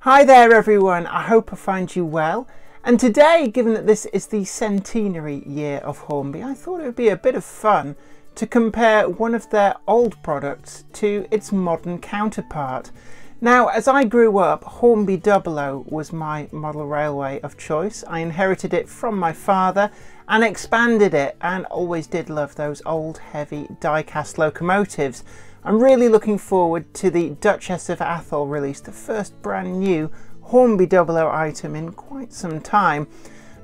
Hi there everyone, I hope I find you well. And today, given that this is the centenary year of Hornby, I thought it would be a bit of fun to compare one of their old products to its modern counterpart. Now, as I grew up, Hornby 00 was my model railway of choice. I inherited it from my father and expanded it, and always did love those old heavy die-cast locomotives. I'm really looking forward to the Duchess of Montrose release, the first brand new Hornby 00 item in quite some time.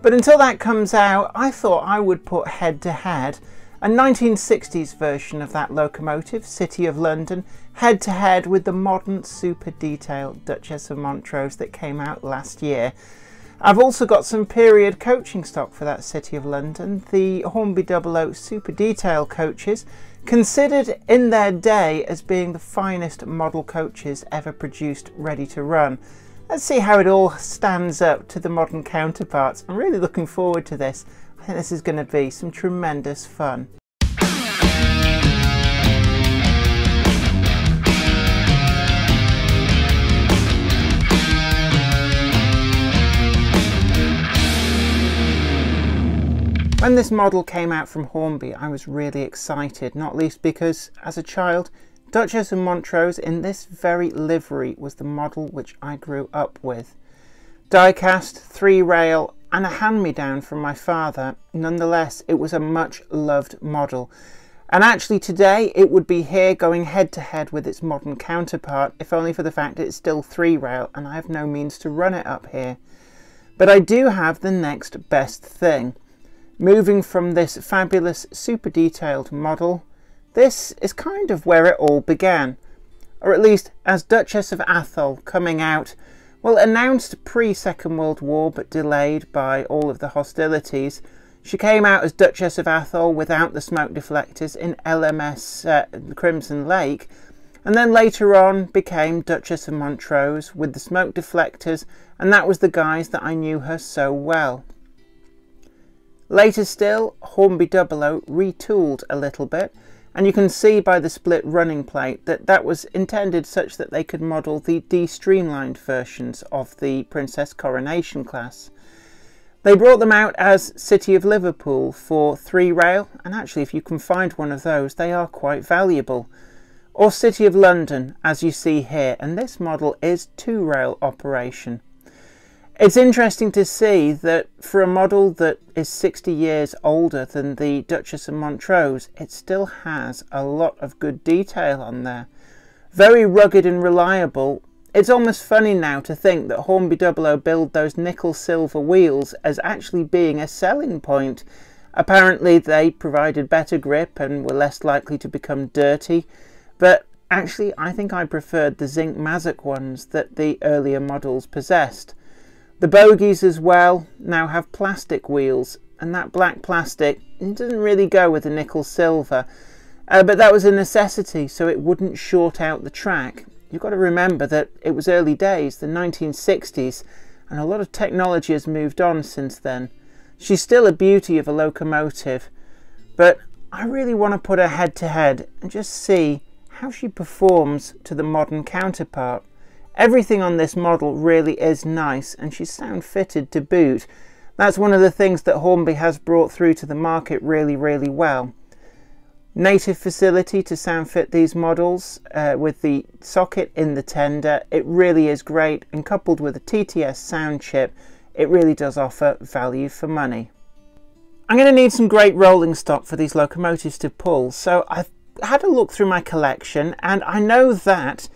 But until that comes out, I thought I would put head to head a 1960s version of that locomotive, City of London, head to head with the modern super detailed Duchess of Montrose that came out last year. I've also got some period coaching stock for that City of London, the Hornby 00 super detail coaches, considered in their day as being the finest model coaches ever produced ready to run. Let's see how it all stands up to the modern counterparts. I'm really looking forward to this. I think this is going to be some tremendous fun. When this model came out from Hornby, I was really excited, not least because, as a child, Duchess of Montrose in this very livery was the model which I grew up with. Die-cast, 3-rail, and a hand-me-down from my father, nonetheless, it was a much-loved model. And actually today, it would be here going head-to-head with its modern counterpart, if only for the fact that it's still 3-rail, and I have no means to run it up here. But I do have the next best thing. Moving from this fabulous super detailed model, this is kind of where it all began. Or at least as Duchess of Montrose coming out, well, announced pre-Second World War but delayed by all of the hostilities. She came out as Duchess of Montrose without the smoke deflectors in LMS Crimson Lake, and then later on became Duchess of Montrose with the smoke deflectors, and that was the guise that I knew her so well. Later still, Hornby 00 retooled a little bit, and you can see by the split running plate that that was intended such that they could model the de-streamlined versions of the Princess Coronation class. They brought them out as City of Liverpool for 3-rail, and actually if you can find one of those, they are quite valuable. Or City of London, as you see here, and this model is 2-rail operation. It's interesting to see that for a model that is 60 years older than the Duchess of Montrose, it still has a lot of good detail on there. Very rugged and reliable. It's almost funny now to think that Hornby 00 build those nickel silver wheels as actually being a selling point. Apparently they provided better grip and were less likely to become dirty, but actually I think I preferred the zinc mazoc ones that the earlier models possessed. The bogies as well now have plastic wheels, and that black plastic doesn't really go with the nickel silver, but that was a necessity so it wouldn't short out the track. You've got to remember that it was early days, the 1960s, and a lot of technology has moved on since then. She's still a beauty of a locomotive, but I really want to put her head to head and just see how she performs to the modern counterpart. Everything on this model really is nice, and she's sound fitted to boot. That's one of the things that Hornby has brought through to the market really well. Native facility to sound fit these models with the socket in the tender. It really is great, and coupled with a TTS sound chip, it really does offer value for money. I'm going to need some great rolling stock for these locomotives to pull, so I've had a look through my collection, and I know that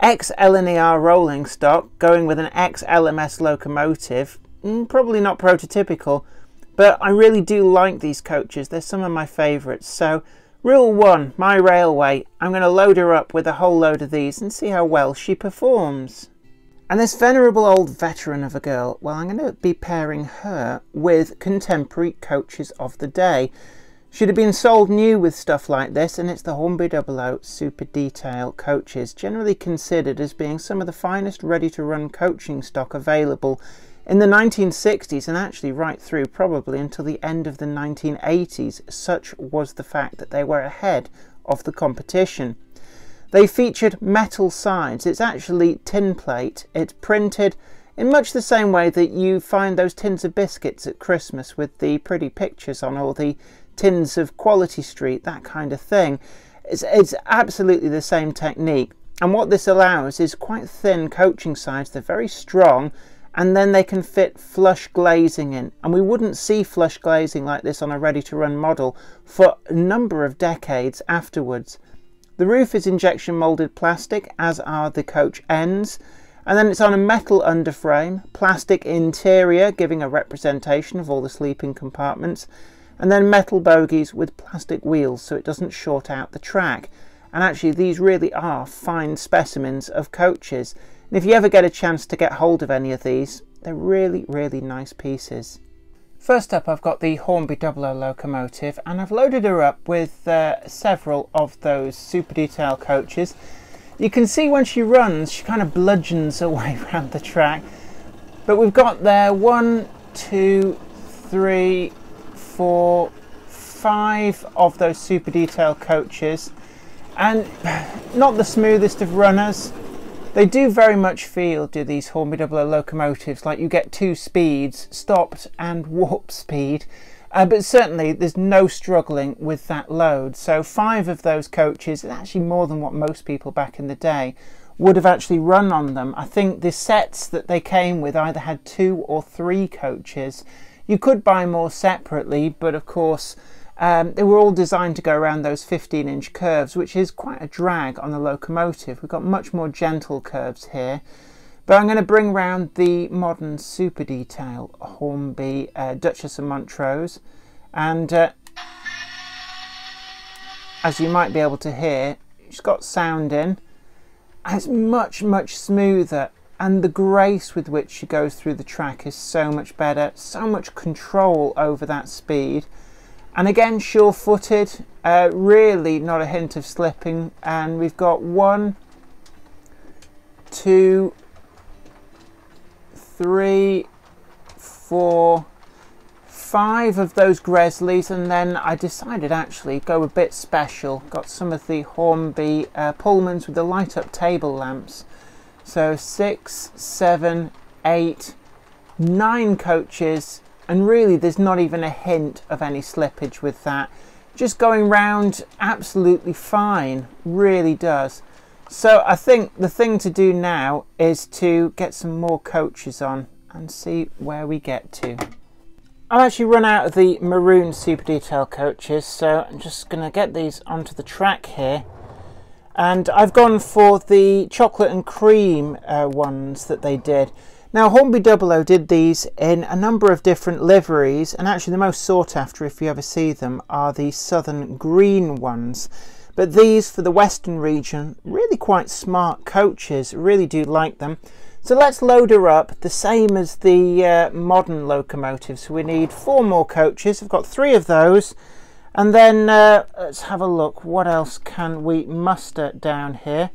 ex-LNER rolling stock going with an ex-LMS locomotive, probably not prototypical, but I really do like these coaches. They're some of my favourites. So rule 1, my railway, I'm going to load her up with a whole load of these and see how well she performs. And this venerable old veteran of a girl, well, I'm going to be pairing her with contemporary coaches of the day. Should have been sold new with stuff like this, and it's the Hornby 00 Super Detail coaches, generally considered as being some of the finest ready-to-run coaching stock available in the 1960s, and actually right through probably until the end of the 1980s. Such was the fact that they were ahead of the competition. They featured metal sides. It's actually tin plate. It's printed in much the same way that you find those tins of biscuits at Christmas with the pretty pictures on, or the tins of Quality Street, that kind of thing. It's absolutely the same technique. And what this allows is quite thin coaching sides. They're very strong, and then they can fit flush glazing in. And we wouldn't see flush glazing like this on a ready-to-run model for a number of decades afterwards. The roof is injection moulded plastic, as are the coach ends. And then it's on a metal underframe, plastic interior, giving a representation of all the sleeping compartments, and then metal bogies with plastic wheels so it doesn't short out the track. And actually these really are fine specimens of coaches. And if you ever get a chance to get hold of any of these, they're really, really nice pieces. First up, I've got the Hornby 00 locomotive, and I've loaded her up with several of those super detail coaches. You can see when she runs, she kind of bludgeons her way around the track. But we've got there 1, 2, 3, 4, 5 of those super detail coaches. And not the smoothest of runners. They do very much feel, do these Hornby 00 locomotives, like you get two speeds, stopped and warp speed. But certainly there's no struggling with that load. So 5 of those coaches, actually more than what most people back in the day would have actually run on them. I think the sets that they came with either had 2 or 3 coaches. You could buy more separately, but of course they were all designed to go around those 15-inch curves, which is quite a drag on the locomotive. We've got much more gentle curves here. But I'm going to bring round the modern super detail Hornby Duchess of Montrose, and as you might be able to hear, she's got sound in, and it's much, much smoother, and the grace with which she goes through the track is so much better, so much control over that speed. And again, sure-footed, really not a hint of slipping. And we've got 1, 2, 3, 4, 5 of those Gresleys, and then I decided actually go a bit special. Got some of the Hornby Pullmans with the light-up table lamps. So 6, 7, 8, 9 coaches. And really there's not even a hint of any slippage with that. Just going round absolutely fine, really does. So I think the thing to do now is to get some more coaches on and see where we get to. I've actually run out of the maroon super detail coaches, so I'm just going to get these onto the track here. And I've gone for the chocolate and cream ones that they did. Now Hornby 00 did these in a number of different liveries, and actually the most sought after, if you ever see them, are the southern green ones. But these for the western region, really quite smart coaches, really do like them. So let's load her up, the same as the modern locomotives. So we need 4 more coaches. I've got 3 of those. And then let's have a look, what else can we muster down here?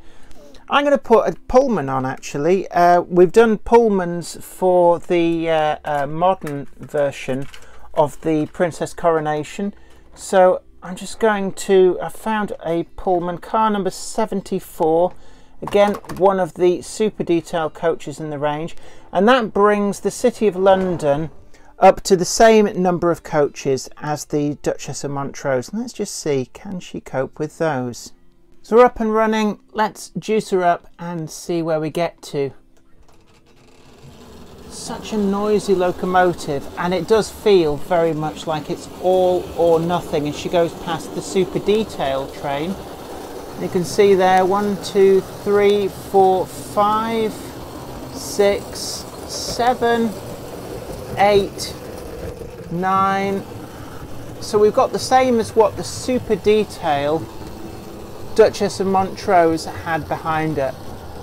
I'm going to put a Pullman on actually. We've done Pullmans for the modern version of the Princess Coronation. So I'm just going to, I found a Pullman, car number 74. Again, one of the super detail coaches in the range. And that brings the City of London up to the same number of coaches as the Duchess of Montrose. And let's just see, can she cope with those? So we're up and running, let's juice her up and see where we get to. Such a noisy locomotive, and it does feel very much like it's all or nothing as she goes past the super detail train. You can see there 1, 2, 3, 4, 5, 6, 7, 8, 9. So we've got the same as what the super detail Duchess of Montrose had behind her,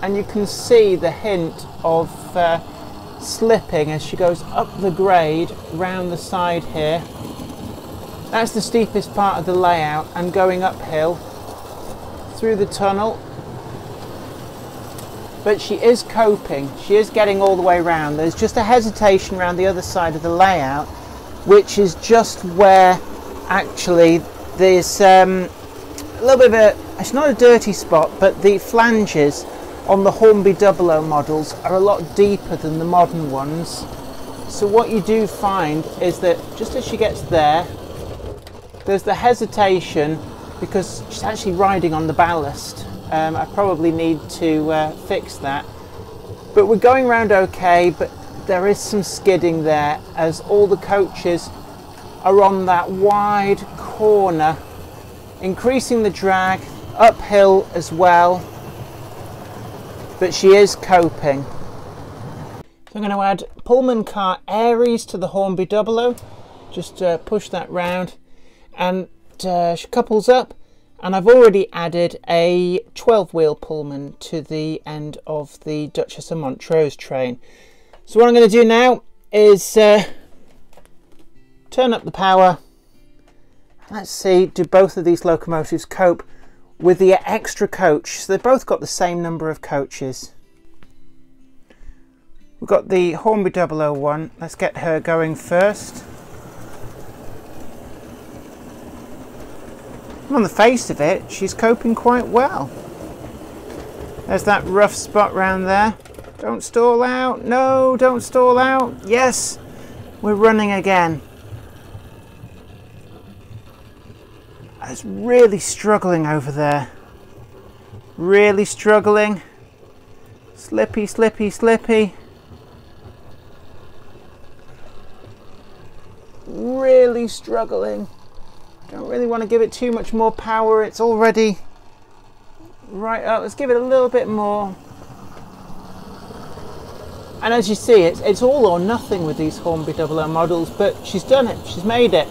and you can see the hint of slipping as she goes up the grade round the side here. That's the steepest part of the layout, and going uphill through the tunnel. But she is coping, she is getting all the way round. There's just a hesitation around the other side of the layout, which is just where actually there's a little bit of a, it's not a dirty spot, but the flanges on the Hornby 00 models are a lot deeper than the modern ones. So what you do find is that just as she gets there, there's the hesitation because she's actually riding on the ballast. I probably need to fix that. But we're going around okay, but there is some skidding there as all the coaches are on that wide corner, increasing the drag, uphill as well, but she is coping. So I'm going to add Pullman car Aries to the Hornby 00, just push that round, and she couples up, and I've already added a 12-wheel Pullman to the end of the Duchess of Montrose train. So what I'm going to do now is turn up the power. Let's see, do both of these locomotives cope with the extra coach? So they've both got the same number of coaches. We've got the Hornby 001. Let's get her going first. On the face of it, she's coping quite well. There's that rough spot round there. Don't stall out. No, don't stall out. Yes, we're running again. I was really struggling over there. Really struggling. Slippy, slippy, slippy. Really struggling. Don't really want to give it too much more power. It's already right up. Let's give it a little bit more. And as you see, it's all or nothing with these Hornby 00 models, but she's done it. She's made it.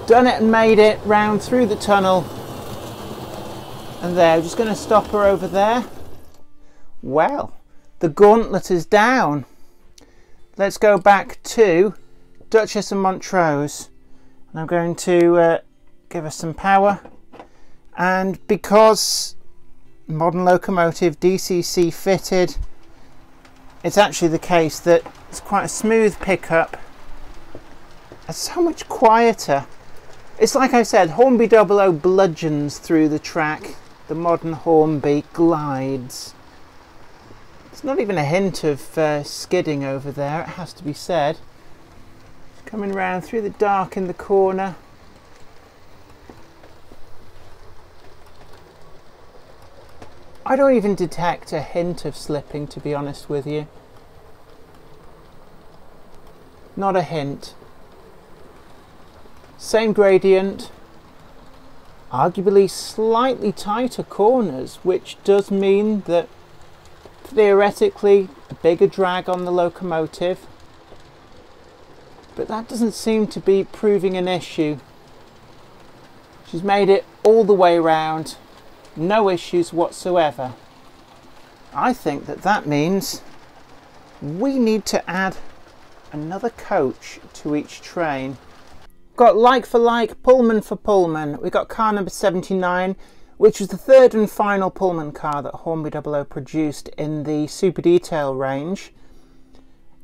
Done it and made it round through the tunnel. And there, we're just going to stop her over there. Well, the gauntlet is down. Let's go back to Duchess of Montrose. And I'm going to give her some power. And because modern locomotive DCC fitted, it's actually the case that it's quite a smooth pickup. It's so much quieter. It's like I said, Hornby 00 bludgeons through the track. The modern Hornby glides. There's not even a hint of skidding over there, it has to be said. Coming round through the dark in the corner. I don't even detect a hint of slipping, to be honest with you. Not a hint. Same gradient, arguably slightly tighter corners, which does mean that theoretically a bigger drag on the locomotive, but that doesn't seem to be proving an issue. She's made it all the way round, no issues whatsoever. I think that means we need to add another coach to each train. Got like for like, Pullman for Pullman. We got car number 79, which was the third and final Pullman car that Hornby 00 produced in the Super Detail range.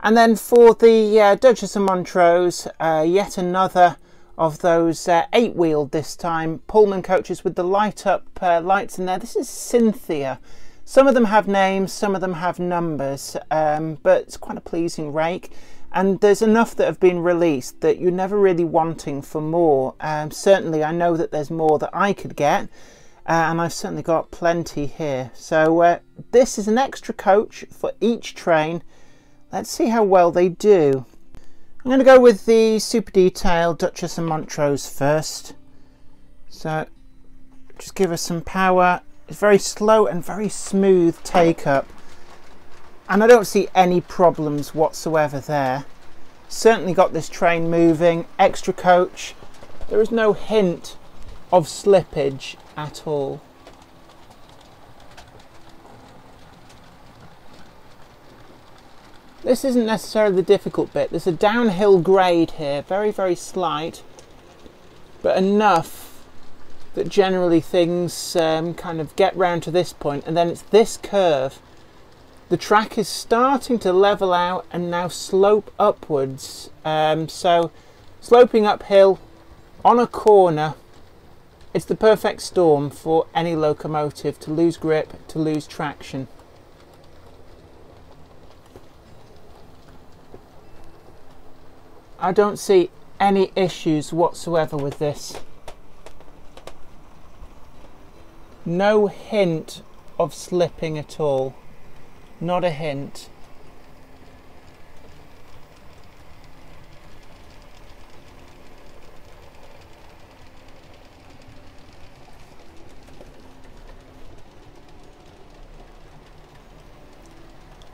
And then for the Duchess of Montrose, yet another of those 8-wheeled this time Pullman coaches with the light up lights in there. This is Cynthia. Some of them have names, some of them have numbers, but it's quite a pleasing rake. And there's enough that have been released that you're never really wanting for more. Certainly I know that there's more that I could get, and I've certainly got plenty here. So this is an extra coach for each train. Let's see how well they do. I'm going to go with the Super Detail Duchess of Montrose first. So just give her some power. It's very slow and very smooth take up. And I don't see any problems whatsoever there. Certainly got this train moving. Extra coach. There is no hint of slippage at all. This isn't necessarily the difficult bit. There's a downhill grade here, very, very slight, but enough that generally things kind of get round to this point, and then it's this curve. The track is starting to level out and now slope upwards. So sloping uphill on a corner, It's the perfect storm for any locomotive to lose grip, to lose traction. I don't see any issues whatsoever with this. No hint of slipping at all. Not a hint.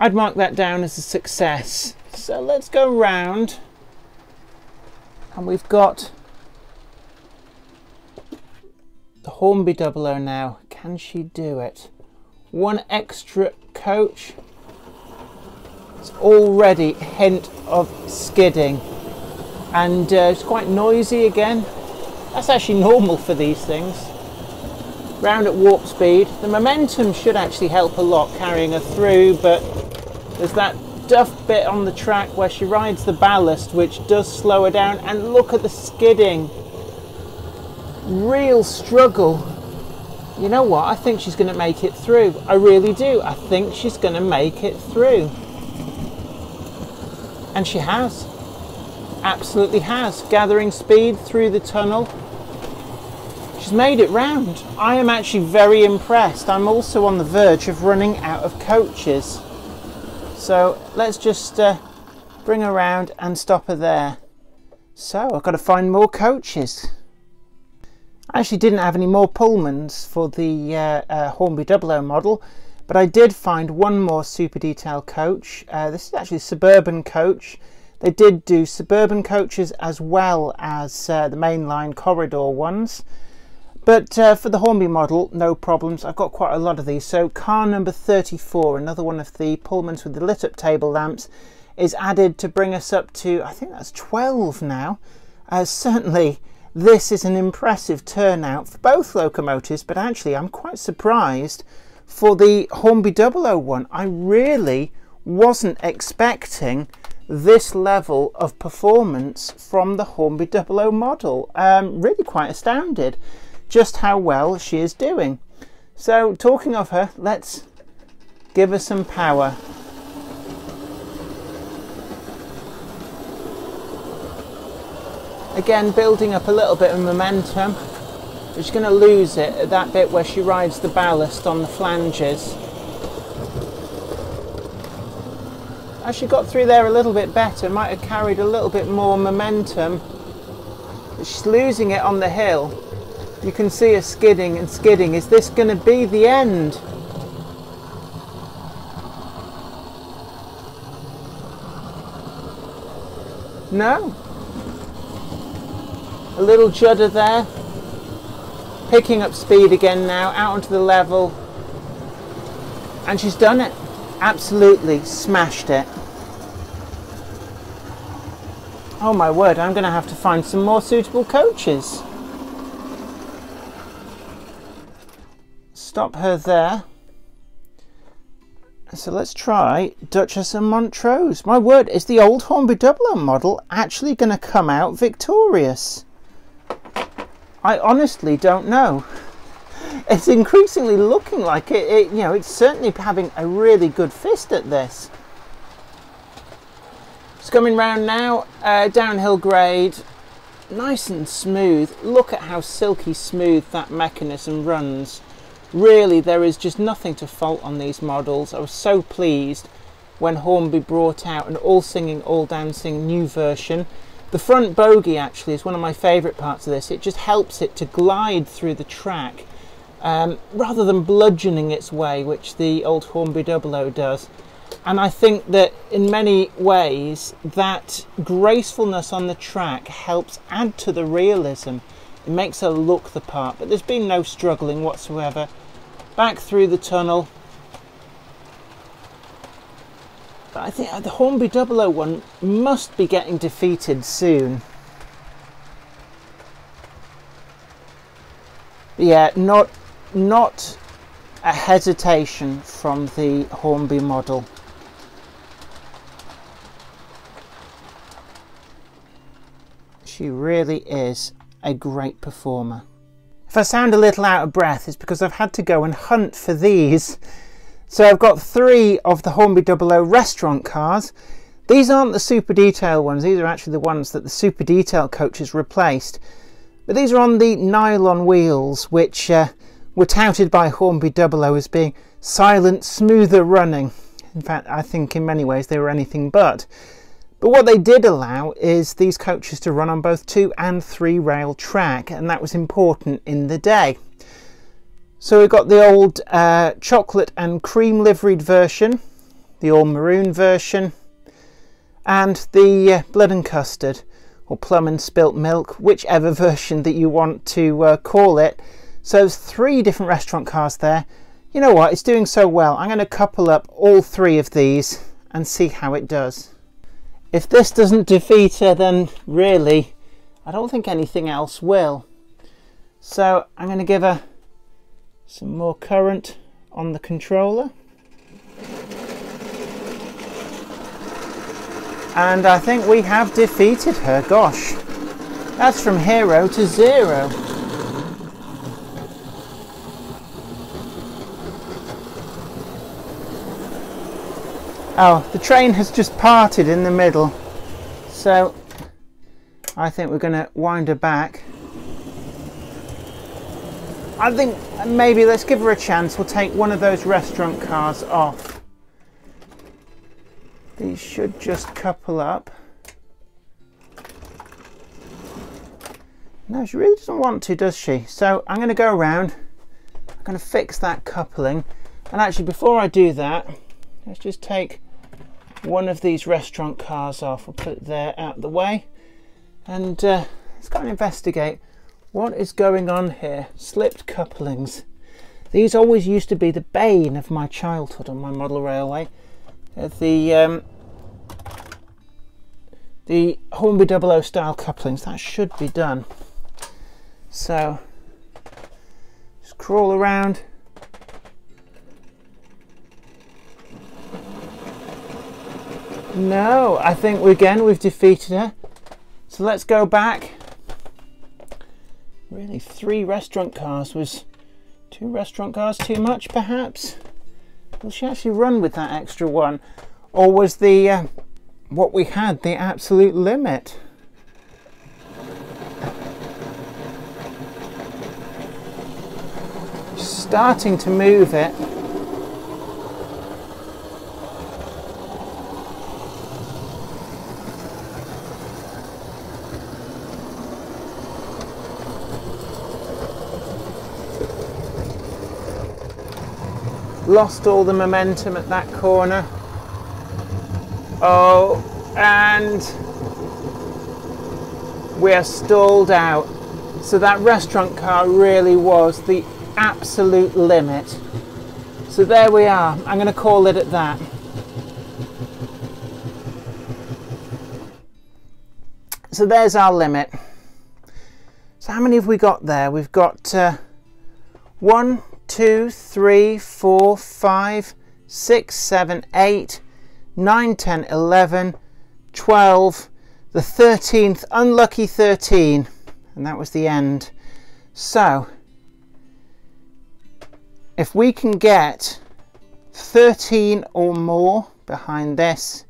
I'd mark that down as a success. So let's go round, and we've got the Hornby 00 now. Can she do it? One extra coach. It's already a hint of skidding, and it's quite noisy again. That's actually normal for these things. Round at warp speed. The momentum should actually help a lot carrying her through, but there's that duff bit on the track where she rides the ballast, which does slow her down. And look at the skidding. Real struggle. You know what? I think she's going to make it through. I really do. I think she's going to make it through. And she has. Absolutely has. Gathering speed through the tunnel. She's made it round. I am actually very impressed. I'm also on the verge of running out of coaches. So let's just bring her around and stop her there. So I've got to find more coaches. I actually didn't have any more Pullmans for the Hornby 00 model, but I did find one more super detail coach. This is actually a suburban coach. They did do suburban coaches as well as the mainline corridor ones. But for the Hornby model, no problems. I've got quite a lot of these. So car number 34, another one of the Pullmans with the lit up table lamps, is added to bring us up to, I think that's 12 now. Certainly this is an impressive turnout for both locomotives, but actually I'm quite surprised for the Hornby 00 one. I really wasn't expecting this level of performance from the Hornby 00 model. Really quite astounded just how well she is doing. So talking of her, let's give her some power. Again, building up a little bit of momentum. She's going to lose it at that bit where she rides the ballast on the flanges. As she got through there a little bit better, might have carried a little bit more momentum. But she's losing it on the hill. You can see her skidding and skidding. Is this going to be the end? No. A little judder there. Picking up speed again now, out onto the level. And she's done it. Absolutely smashed it. Oh my word, I'm going to have to find some more suitable coaches. Stop her there. So let's try Duchess of Montrose. My word, is the old Hornby 00 model actually going to come out victorious? I honestly don't know. It's increasingly looking like it, you know, it's certainly having a really good fist at this. It's coming round now, downhill grade, nice and smooth. Look at how silky smooth that mechanism runs. Really, there is just nothing to fault on these models. I was so pleased when Hornby brought out an all singing, all dancing new version. The front bogie actually is one of my favourite parts of this. It just helps it to glide through the track rather than bludgeoning its way, which the old Hornby 00 does. And I think that in many ways that gracefulness on the track helps add to the realism. It makes her look the part, but there's been no struggling whatsoever. Back through the tunnel. But I think the Hornby 00 one must be getting defeated soon. Yeah, not a hesitation from the Hornby model. She really is a great performer. If I sound a little out of breath, it's because I've had to go and hunt for these. So I've got 3 of the Hornby 00 restaurant cars. These aren't the super detail ones, these are actually the ones that the super detail coaches replaced. But these are on the nylon wheels, which were touted by Hornby 00 as being silent, smoother running. In fact, I think in many ways they were anything but. But what they did allow is these coaches to run on both 2 and 3 rail track, and that was important in the day. So we've got the old chocolate and cream liveried version, the all maroon version, and the blood and custard, or plum and spilt milk, whichever version that you want to call it. So there's 3 different restaurant cars there. You know what, it's doing so well, I'm going to couple up all 3 of these and see how it does. If this doesn't defeat her, then really, I don't think anything else will. So I'm going to give her some more current on the controller. And I think we have defeated her. Gosh, that's from hero to 0. Oh, the train has just parted in the middle, so I think we're going to wind her back. I think maybe let's give her a chance. We'll take one of those restaurant cars off. These should just couple up. No, she really doesn't want to, does she? So I'm going to go around, I'm going to fix that coupling, and actually before I do that, let's just take one of these restaurant cars off. We'll put it there out of the way, and let's go and investigate what is going on here. Slipped couplings. These always used to be the bane of my childhood on my model railway. The Hornby 00 style couplings, that should be done. So just crawl around. No, I think we've defeated her. So let's go back. Really, 3 restaurant cars. Was 2 restaurant cars too much, perhaps? Will she actually run with that extra one? Or was the what we had the absolute limit? Starting to move it. Lost all the momentum at that corner. Oh, and we're stalled out. So that restaurant car really was the absolute limit. So there we are. I'm going to call it at that. So there's our limit. So how many have we got there? We've got 1, 2, 3, 4, 5, 6, 7, 8, 9, 10, 11, 12, the 13th, unlucky 13, and that was the end. So if we can get 13 or more behind this,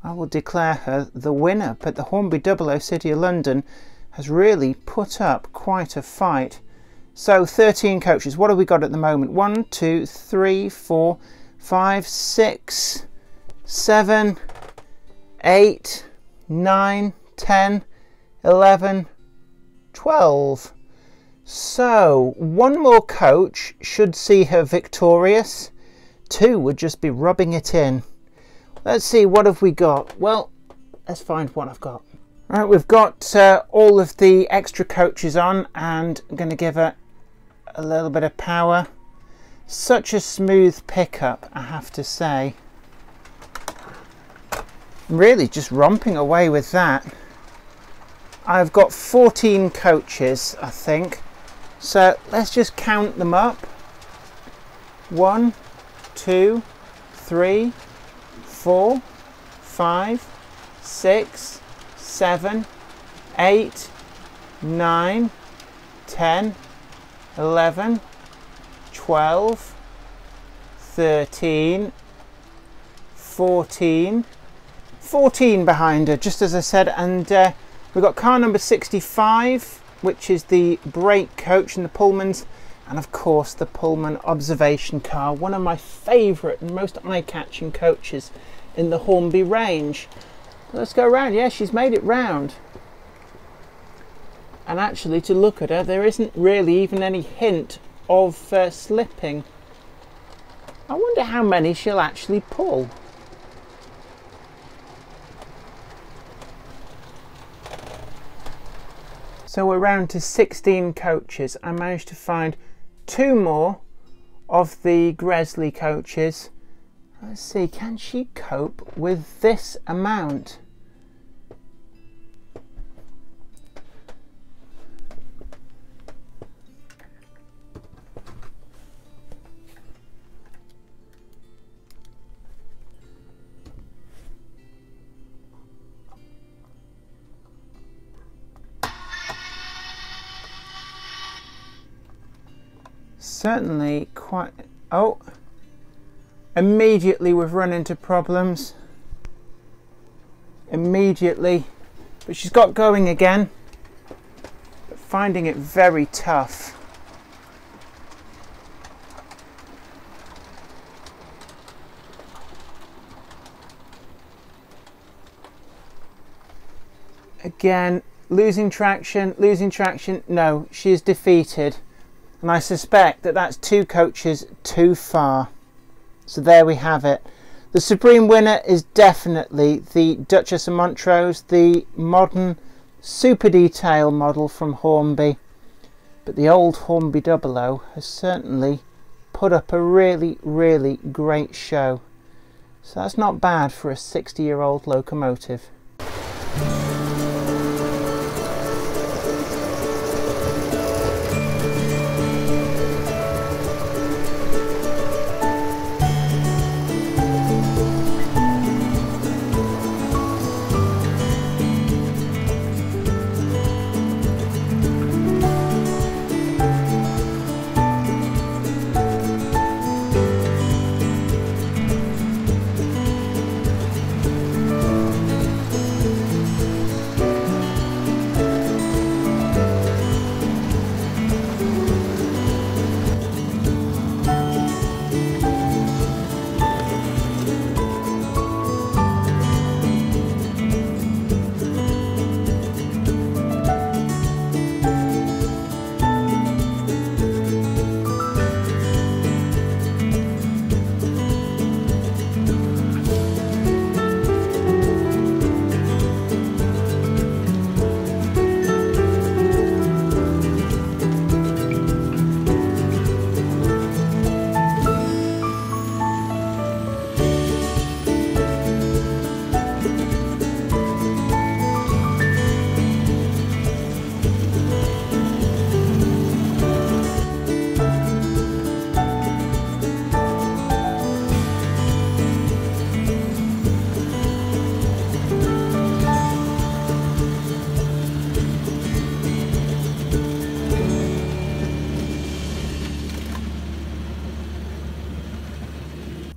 I will declare her the winner. But the Hornby 00 City of London has really put up quite a fight. So 13 coaches. What have we got at the moment? 1, 2, 3, 4, 5, 6, 7, 8, 9, 10, 11, 12. So 1 more coach should see her victorious. 2 would just be rubbing it in. Let's see, what have we got? Well, let's find what I've got. Right, we've got all of the extra coaches on, and I'm going to give her a little bit of power. Such a smooth pickup, I have to say. I'm really just romping away with that. I've got 14 coaches, I think. So let's just count them up. 1, 2, 3, 4, 5, 6, 7, 8, 9, 10, 11, 12, 13, 14, 14 behind her, just as I said, and we've got car number 65, which is the brake coach and the Pullmans, and of course the Pullman observation car, one of my favourite and most eye-catching coaches in the Hornby range. Let's go around. Yeah, she's made it round. And actually, to look at her, there isn't really even any hint of slipping. I wonder how many she'll actually pull. So we're round to 16 coaches. I managed to find 2 more of the Gresley coaches. Let's see, can she cope with this amount? Certainly quite... Oh, immediately we've run into problems. Immediately. But she's got going again. But finding it very tough. Again, losing traction, losing traction. No, she is defeated. And I suspect that that's 2 coaches too far. So there we have it. The supreme winner is definitely the Duchess of Montrose, the modern super detail model from Hornby. But the old Hornby 00 has certainly put up a really, really great show. So that's not bad for a 60-year-old locomotive.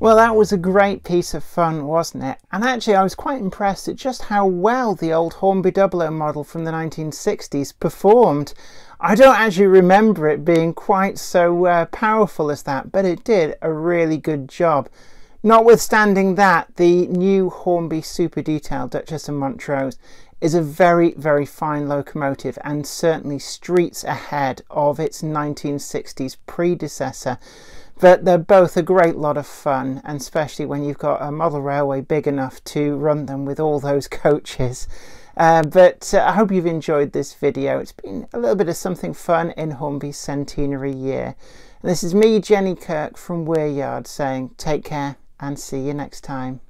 Well, that was a great piece of fun, wasn't it? And actually I was quite impressed at just how well the old Hornby 00 model from the 1960s performed. I don't actually remember it being quite so powerful as that, but it did a really good job. Notwithstanding that, the new Hornby Super Detail Duchess of Montrose is a very, very fine locomotive and certainly streets ahead of its 1960s predecessor. But they're both a great lot of fun, and especially when you've got a model railway big enough to run them with all those coaches. But I hope you've enjoyed this video. It's been a little bit of something fun in Hornby's centenary year. And this is me, Jenny Kirk from Weir Yard, saying take care and see you next time.